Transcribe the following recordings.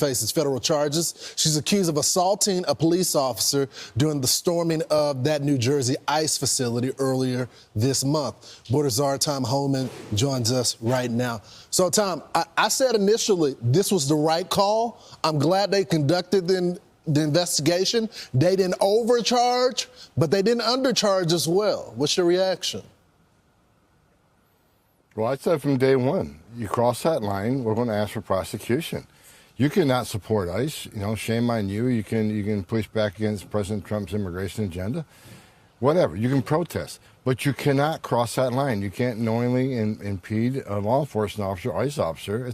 faces federal charges. She's accused of assaulting a police officer during the storming of that New Jersey ICE facility earlier this month. Border Czar Tom Homan joins us right now. So, Tom, I said initially this was the right call. I'm glad they conducted the investigation. They didn't overcharge, but they didn't undercharge as well. What's your reaction? Well, I said from day one, you cross that line, we're going to ask for prosecution. You cannot support ICE. Shame on you. You can push back against President Trump's immigration agenda. Whatever. You can protest. But you cannot cross that line. You can't knowingly impede a law enforcement officer, ICE officer.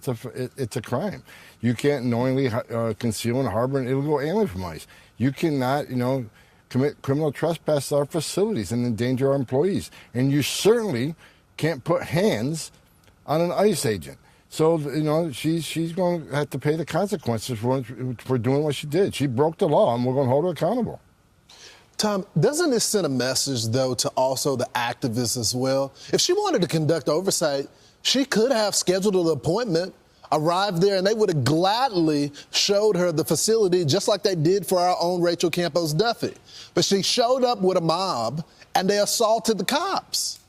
It's a crime. You can't knowingly conceal and harbor an illegal alien from ICE. You cannot, commit criminal trespass at our facilities and endanger our employees. And you certainly can't put hands on an ICE agent. So, she's going to have to pay the consequences for doing what she did. She broke the law, and we're going to hold her accountable. Tom, doesn't this send a message, though, to also the activists as well? If she wanted to conduct oversight, she could have scheduled an appointment, arrived there, and they would have gladly showed her the facility, just like they did for our own Rachel Campos Duffy. But she showed up with a mob, and they assaulted the cops.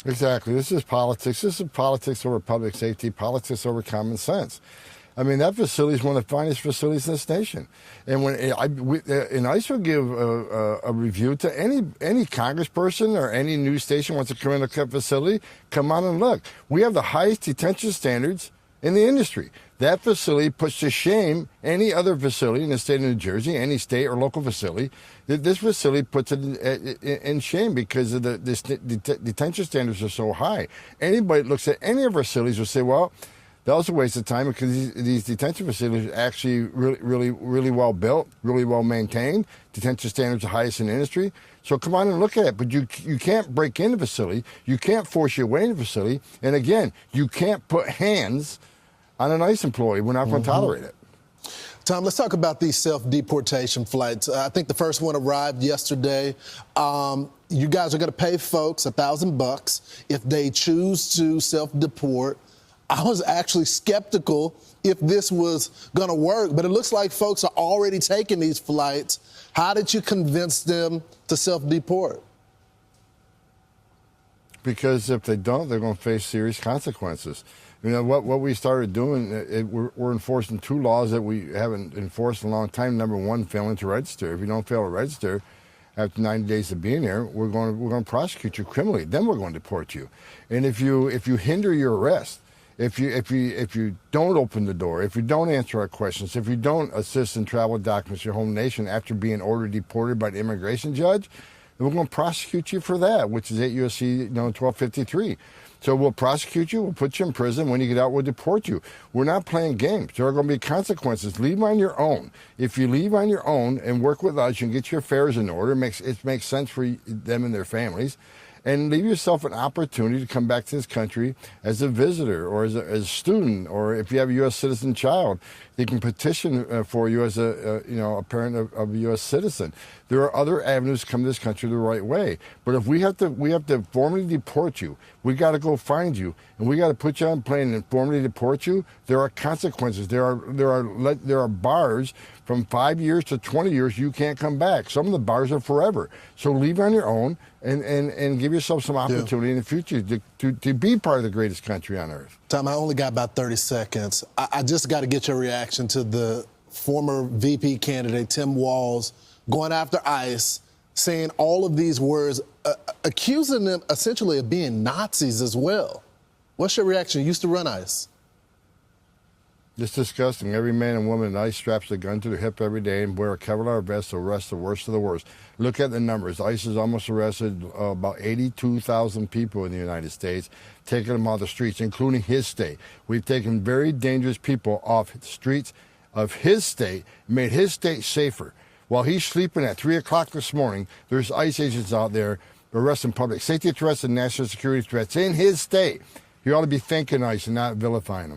Exactly. This is politics. This is politics over public safety, politics over common sense. I mean, that facility is one of the finest facilities in this nation. And ICE will give a review to any congressperson or any news station wants to come in a facility, come on and look. We have the highest detention standards in the industry. That facility puts to shame any other facility in the state of New Jersey, any state or local facility. This facility puts it in shame because of the detention standards are so high. Anybody that looks at any of our facilities will say, well, that was a waste of time because these detention facilities are actually really well built, really well maintained. Detention standards are highest in the industry. So come on and look at it. But you can't break into the facility. You can't force your way into the facility. And again, you can't put hands on an ICE employee. We're not going to tolerate it. Tom, let's talk about these self-deportation flights. I think the first one arrived yesterday. You guys are going to pay folks $1,000 if they choose to self-deport. I was actually skeptical if this was going to work, but it looks like folks are already taking these flights. How did you convince them to self-deport? Because if they don't, they're going to face serious consequences. What we started doing, we're enforcing two laws that we haven't enforced in a long time. Number one, failing to register. If you don't fail to register after 90 days of being here, we're going to prosecute you criminally. Then we're going to deport you. And if you hinder your arrest, if you don't open the door, if you don't answer our questions, if you don't assist in travel documents to your home nation after being ordered deported by the immigration judge, then we're going to prosecute you for that, which is 8 U.S.C. 1253. So we'll prosecute you, we'll put you in prison. When you get out, we'll deport you. We're not playing games. There are going to be consequences. Leave on your own. If you leave on your own and work with us, you can get your affairs in order. It makes sense for them and their families. And leave yourself an opportunity to come back to this country as a visitor or as a student, or if you have a U.S. citizen child, they can petition for you as a parent of a U.S. citizen. There are other avenues to come to this country the right way. But if we have to formally deport you, we got to go find you, and we got to put you on a plane and formally deport you. There are consequences. There are bars from 5 years to 20 years. You can't come back. Some of the bars are forever. So leave on your own and give yourself some opportunity in the future to be part of the greatest country on earth. Tom, I only got about 30 seconds. I just got to get your reaction to the former VP candidate, Tim Walz, going after ICE, saying all of these words, accusing them essentially of being Nazis as well. What's your reaction? You used to run ICE. It's disgusting. Every man and woman in ICE straps a gun to their hip every day and wear a Kevlar vest to arrest the worst of the worst. Look at the numbers. ICE has almost arrested about 82,000 people in the United States, taking them off the streets, including his state. We've taken very dangerous people off the streets of his state, made his state safer. While he's sleeping at 3 o'clock this morning, there's ICE agents out there arresting public safety threats and national security threats in his state. You ought to be thanking ICE and not vilifying them.